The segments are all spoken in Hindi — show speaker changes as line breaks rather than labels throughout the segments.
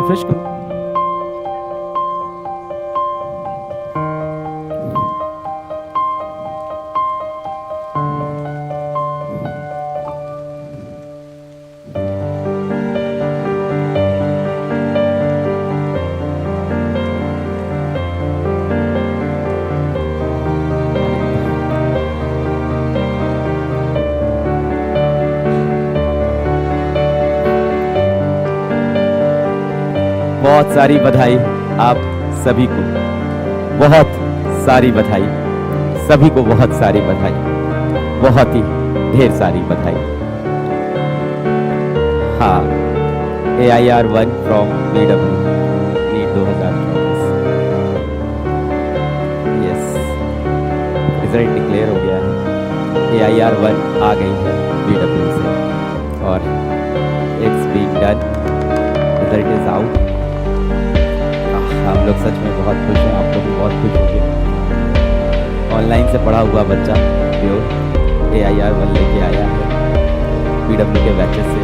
रिफ्रेश करो। बहुत सारी बधाई आप सभी को, बहुत सारी बधाई सभी को, बहुत सारी बधाई, बहुत ही ढेर सारी बधाई। हाँ, AIR1 from BW NEET 2024। Yes, result declare हो गया है। AIR1 आ गई है BW से और it's being done, result is out. हम लोग सच में बहुत खुश हैं, आप लोग भी बहुत खुश होंगे। ऑनलाइन से पढ़ा हुआ बच्चा प्योर AIR1 लेके आया है, BW के बैचेस से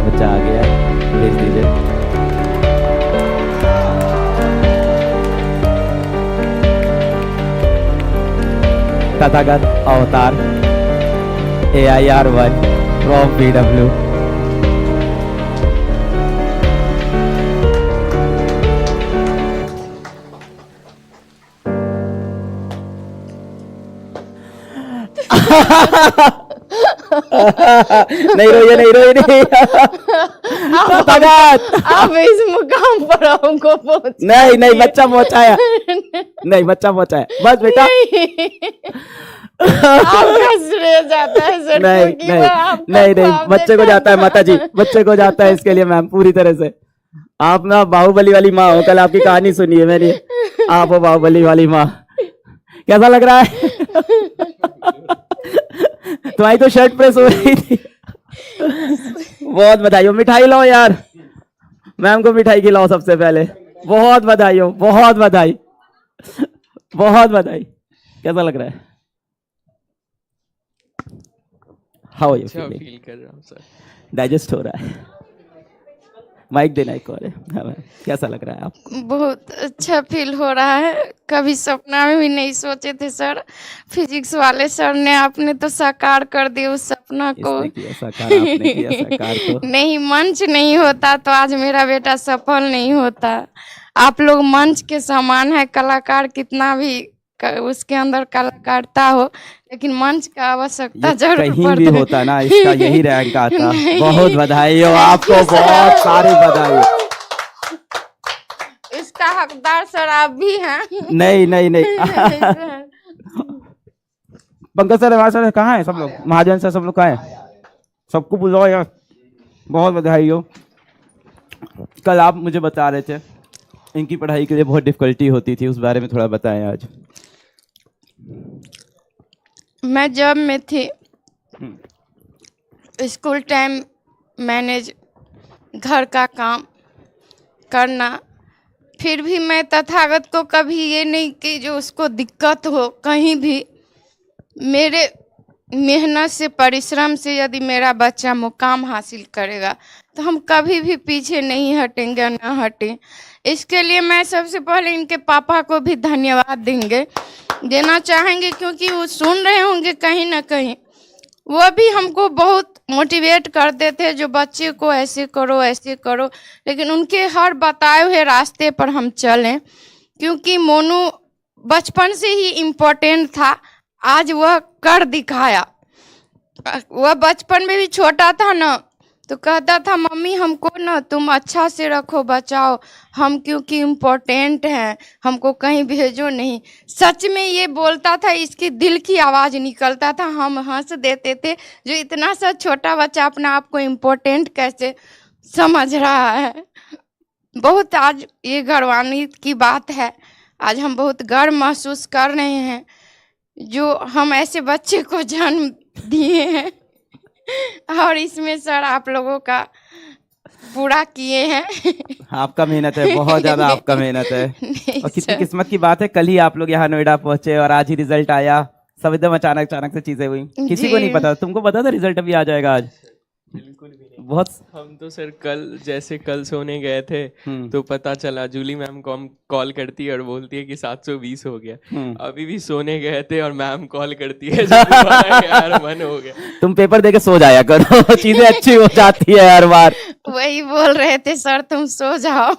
बच्चा आ गया है, भेज दीजिए। तथागत अवतार AIR1 फ्रॉम BW। नहीं रोइए, नहीं रोइए, नहीं।
आप इस मुकाम पर हमको
नहीं नहीं, बच्चा पहुंचाया, नहीं बच्चा पहुंचाया, बस बेटा।
आपका श्रेय जाता है सर,
नहीं नहीं नहीं नहीं, बच्चे को जाता है माता जी, बच्चे को जाता है, इसके लिए मैम पूरी तरह से। आप ना बाहुबली वाली माँ हो, कल आपकी कहानी सुनी है मैंने, आप हो बाहुबली वाली माँ। कैसा लग रहा है? तुम्हारी तो शर्ट प्रेस हो रही थी। बहुत बधाई हो, मिठाई लाओ यार, मैम को मिठाई खिलाओ सबसे पहले। बहुत बधाई हो, बहुत बधाई, बहुत बधाई। कैसा लग रहा है? How are you feeling?
Feel कर रहा हूँ सर।
डाइजेस्ट हो रहा है? माइक देना एक और है। हाँ, कैसा लग रहा है आपको?
बहुत अच्छा फील हो रहा है। कभी सपना में भी नहीं सोचे थे सर, फिजिक्स वाले सर ने, आपने तो साकार कर दिया उस सपना को।
इसने किया साकार, आपने किया साकार तो।
नहीं, मंच नहीं होता तो आज मेरा बेटा सफल नहीं होता। आप लोग मंच के समान है, कलाकार कितना भी उसके अंदर कलाकारता हो, लेकिन मंच का आवश्यकता जरूर
कहीं भी होता ना, इसका यही रैंक आता। बहुत बधाई हो आपको, बहुत सारी बधाई।
इसका हकदार सर आप भी हैं।
नहीं नहीं नहीं। पंकज सर, हमारे सर कहाँ है सब लोग? महाजन सर सब लोग कहाँ है? सबको बुलाओ यार। बहुत बधाई हो। कल आप मुझे बता रहे थे इनकी पढ़ाई के लिए बहुत डिफिकल्टी होती थी, उस बारे में थोड़ा बताएं आज।
मैं जब में थी स्कूल टाइम मैनेज, घर का काम करना, फिर भी मैं तथागत को कभी ये नहीं कि जो उसको दिक्कत हो कहीं भी। मेरे मेहनत से, परिश्रम से यदि मेरा बच्चा मुकाम हासिल करेगा तो हम कभी भी पीछे नहीं हटेंगे, ना हटें। इसके लिए मैं सबसे पहले इनके पापा को भी धन्यवाद देना चाहेंगे, क्योंकि वो सुन रहे होंगे कहीं ना कहीं। वो भी हमको बहुत मोटिवेट करते थे, जो बच्चे को ऐसे करो ऐसे करो, लेकिन उनके हर बताए हुए रास्ते पर हम चलें, क्योंकि मोनू बचपन से ही इम्पोर्टेंट था। आज वह कर दिखाया। वह बचपन में भी छोटा था ना, तो कहता था मम्मी हमको ना तुम अच्छा से रखो, बचाओ, हम क्योंकि इम्पोर्टेंट हैं, हमको कहीं भेजो नहीं। सच में ये बोलता था, इसकी दिल की आवाज़ निकलता था। हम हंस देते थे, जो इतना सा छोटा बच्चा अपना आप को इम्पोर्टेंट कैसे समझ रहा है। बहुत आज ये गौरवान्वित की बात है। आज हम बहुत गर्व महसूस कर रहे हैं जो हम ऐसे बच्चे को जन्म दिए हैं, और इसमें सर आप लोगों का पूरा किए हैं।
आपका मेहनत है, बहुत ज्यादा आपका मेहनत है। और कितनी किस्मत की बात है, कल ही आप लोग यहाँ नोएडा पहुंचे और आज ही रिजल्ट आया। सब एकदम अचानक अचानक से चीजें हुई, किसी को नहीं पता। तुमको पता था रिजल्ट अभी आ जाएगा आज? बहुत।
हम तो सर कल सोने गए थे
हम्म।
तो पता चला जूली मैम को हम कॉल करती है और बोलती है कि 720 हो गया। अभी भी सोने गए थे और मैम कॉल करती है जब तुम्हारा 11 हो गया।
तुम पेपर दे के सो जाया करो, चीजें अच्छी हो जाती है हर बार।
वही बोल रहे थे सर तुम सो जाओ,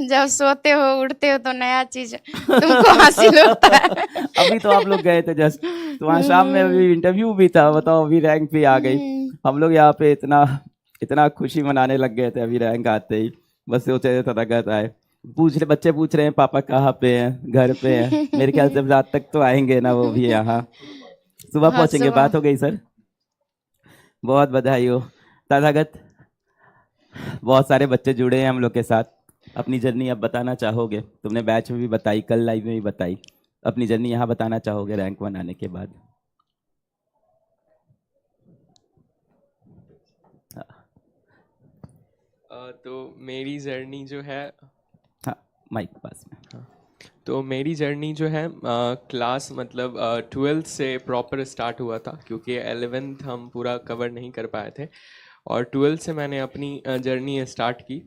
जब सोते हो उठते हो तो नया चीज तुमको हासिल होता है।
अभी तो आप लोग गए थे जस्ट, तो वहाँ शाम में अभी इंटरव्यू भी था, बताओ अभी रैंक भी आ गई। हम लोग यहाँ पे इतना इतना खुशी मनाने लग गए थे अभी रैंक आते ही, बस सोचे थे तथागत आए। बच्चे पूछ रहे हैं पापा कहाँ पे हैं, घर पे हैं। मेरे ख्याल से रात तक तो आएंगे ना वो भी यहाँ, सुबह
हाँ,
पहुंचेंगे।
सुबह।
बात हो गई सर, बहुत बधाई हो तथागत। बहुत सारे बच्चे जुड़े हैं हम लोग के साथ, अपनी जर्नी अब बताना चाहोगे? तुमने बैच में भी बताई, कल लाइव में भी बताई, अपनी जर्नी यहाँ बताना चाहोगे रैंक 1 आने के बाद?
तो मेरी जर्नी जो है,
हाँ माइक पास में।
तो मेरी जर्नी जो है क्लास मतलब 12th से प्रॉपर स्टार्ट हुआ था, क्योंकि 11th हम पूरा कवर नहीं कर पाए थे और 12th से मैंने अपनी जर्नी स्टार्ट की।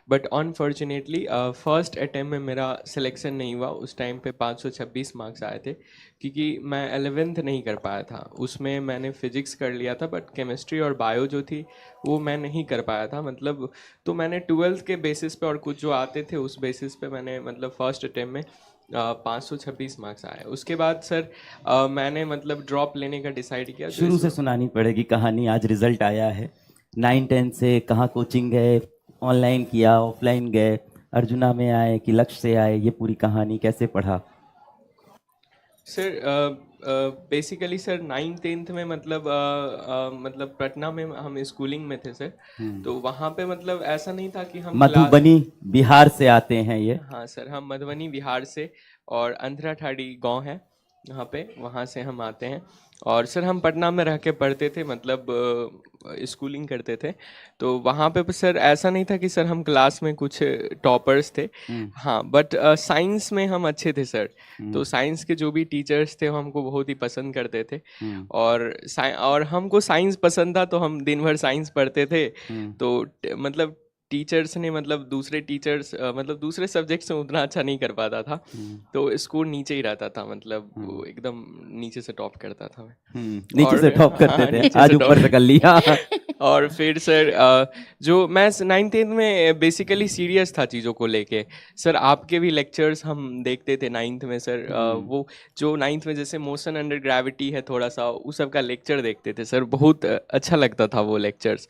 बट अनफॉर्चुनेटली फर्स्ट अटैम्प्ट में मेरा सिलेक्शन नहीं हुआ। उस टाइम पे 526 मार्क्स आए थे, क्योंकि मैं 11th नहीं कर पाया था। उसमें मैंने फिजिक्स कर लिया था बट केमिस्ट्री और बायो जो थी वो मैं नहीं कर पाया था मतलब। तो मैंने 12th के बेसिस पे और कुछ जो आते थे उस बेसिस पे मैंने मतलब फर्स्ट अटैम्प्ट में 526 मार्क्स आए। उसके बाद सर मैंने मतलब ड्रॉप लेने का डिसाइड किया।
शुरू से सुनानी पड़ेगी कहानी। आज रिजल्ट आया है 9-10 से, कहाँ कोचिंग गए, ऑनलाइन किया, ऑफलाइन गए, अर्जुना में आए कि लक्ष्य से आए, ये पूरी कहानी कैसे पढ़ा?
सर बेसिकली सर 9th-10th में मतलब मतलब पटना में हम स्कूलिंग में थे सर। तो वहाँ पे मतलब ऐसा नहीं था कि हम
मधुबनी बिहार से आते हैं ये?
हाँ सर, हम मधुबनी बिहार से और अंधराठाड़ी गांव है यहाँ पे, वहाँ से हम आते हैं। और सर हम पटना में रह के पढ़ते थे मतलब स्कूलिंग करते थे। तो वहाँ पे सर ऐसा नहीं था कि सर हम क्लास में कुछ टॉपर्स थे। हाँ, बट साइंस में हम अच्छे थे सर। तो साइंस के जो भी टीचर्स थे वो हमको बहुत ही पसंद करते थे। और हमको साइंस पसंद था तो हम दिन भर साइंस पढ़ते थे। तो मतलब टीचर्स ने मतलब दूसरे टीचर्स मतलब दूसरे सब्जेक्ट्स में उतना अच्छा नहीं कर पाता था। तो स्कोर नीचे ही रहता था, मतलब वो एकदम नीचे से टॉप करता था मैं।
नीचे से टॉप करते
हाँ,
थे,
नीचे
आज
से
ऊपर से कर लिया।
और फिर सर जो मैं 9th-10th में बेसिकली सीरियस था चीज़ों को लेके। सर आपके भी लेक्चर्स हम देखते थे 9th में सर। वो जो 9th में जैसे मोशन अंडर ग्रेविटी है थोड़ा सा, उस सब का लेक्चर देखते थे सर। बहुत अच्छा लगता था वो लेक्चर्स।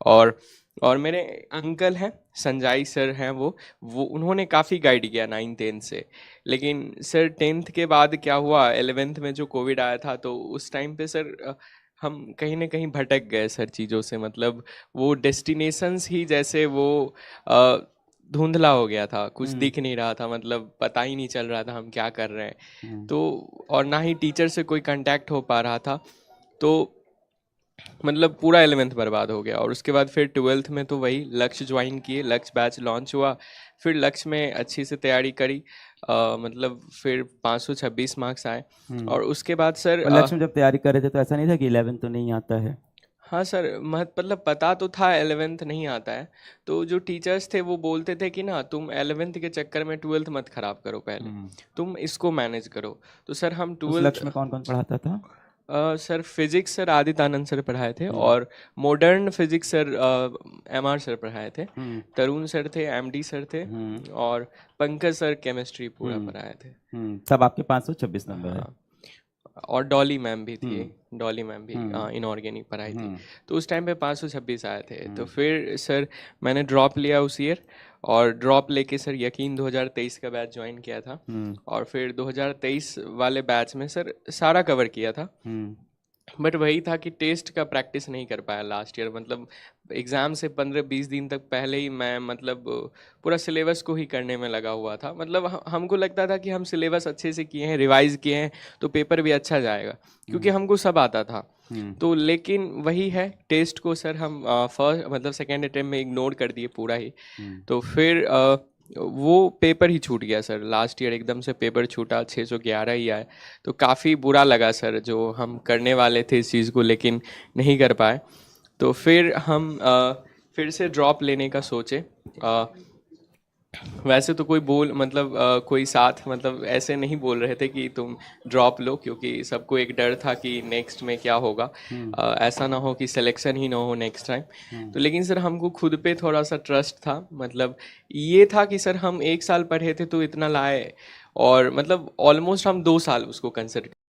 और मेरे अंकल हैं संजय सर हैं, वो उन्होंने काफ़ी गाइड किया 9th-10th से। लेकिन सर 10th के बाद क्या हुआ, 11th में जो कोविड आया था तो उस टाइम पे सर हम कहीं ना कहीं भटक गए सर चीज़ों से। मतलब वो डेस्टिनेशंस ही जैसे वो धुंधला हो गया था, कुछ दिख नहीं रहा था, मतलब पता ही नहीं चल रहा था हम क्या कर रहे हैं। तो और ना ही टीचर से कोई कांटेक्ट हो पा रहा था। तो मतलब पूरा 11th बर्बाद हो गया। और उसके बाद फिर 12th में तो वही लक्ष्य ज्वाइन किए, लक्ष्य बैच लॉन्च हुआ। फिर लक्ष्य में अच्छी से तैयारी करी, मतलब फिर 526 मार्क्स आए। और उसके बाद सर
लक्ष्य में जब तैयारी कर रहे थे तो ऐसा नहीं था कि 11 तो नहीं आता है?
हाँ सर, मतलब पता तो था 11th नहीं आता है। तो जो टीचर्स थे वो बोलते थे कि ना तुम 11th के चक्कर में 12th मत खराब करो, पहले तुम इसको मैनेज करो। तो सर हम
उस
12th
लक्ष्य में कौन कौन पढ़ाता था?
सर फिजिक्स सर आदित्य आनंद सर पढ़ाए थे, और modern physics sir MR sir पढ़ाए थे। तरुण सर थे, MD सर थे, और पंकज सर केमिस्ट्री पूरा पढ़ाए थे।
सब आपके 526 नंबर है?
और डॉली मैम भी थी, डॉली मैम भी इनऑर्गेनिक पढ़ाई थी। तो उस टाइम पे 526 आए थे। तो फिर सर मैंने ड्रॉप लिया उस ईयर, और ड्रॉप लेके सर यकीन 2023 का बैच ज्वाइन किया था। और फिर 2023 वाले बैच में सर सारा कवर किया था। बट वही था कि टेस्ट का प्रैक्टिस नहीं कर पाया लास्ट ईयर। मतलब एग्ज़ाम से 15-20 दिन तक पहले ही मैं मतलब पूरा सिलेबस को ही करने में लगा हुआ था। मतलब हमको लगता था कि हम सिलेबस अच्छे से किए हैं, रिवाइज़ किए हैं, तो पेपर भी अच्छा जाएगा, क्योंकि हमको सब आता था। तो लेकिन वही है, टेस्ट को सर हम फर्स्ट मतलब सेकेंड अटेम्प्ट में इग्नोर कर दिए पूरा ही। तो फिर वो पेपर ही छूट गया सर लास्ट ईयर, एकदम से पेपर छूटा, 611 ही आए। तो काफ़ी बुरा लगा सर, जो हम करने वाले थे इस चीज़ को लेकिन नहीं कर पाए। तो फिर हम फिर से ड्रॉप लेने का सोचे। वैसे तो कोई कोई साथ ऐसे नहीं बोल रहे थे कि तुम ड्रॉप लो, क्योंकि सबको एक डर था कि नेक्स्ट में क्या होगा। ऐसा ना हो कि सिलेक्शन ही ना हो नेक्स्ट टाइम। तो लेकिन सर हमको खुद पे थोड़ा सा ट्रस्ट था, ये था कि सर हम 1 साल पढ़े थे तो इतना लाए, और ऑलमोस्ट हम 2 साल उसको कंसिडर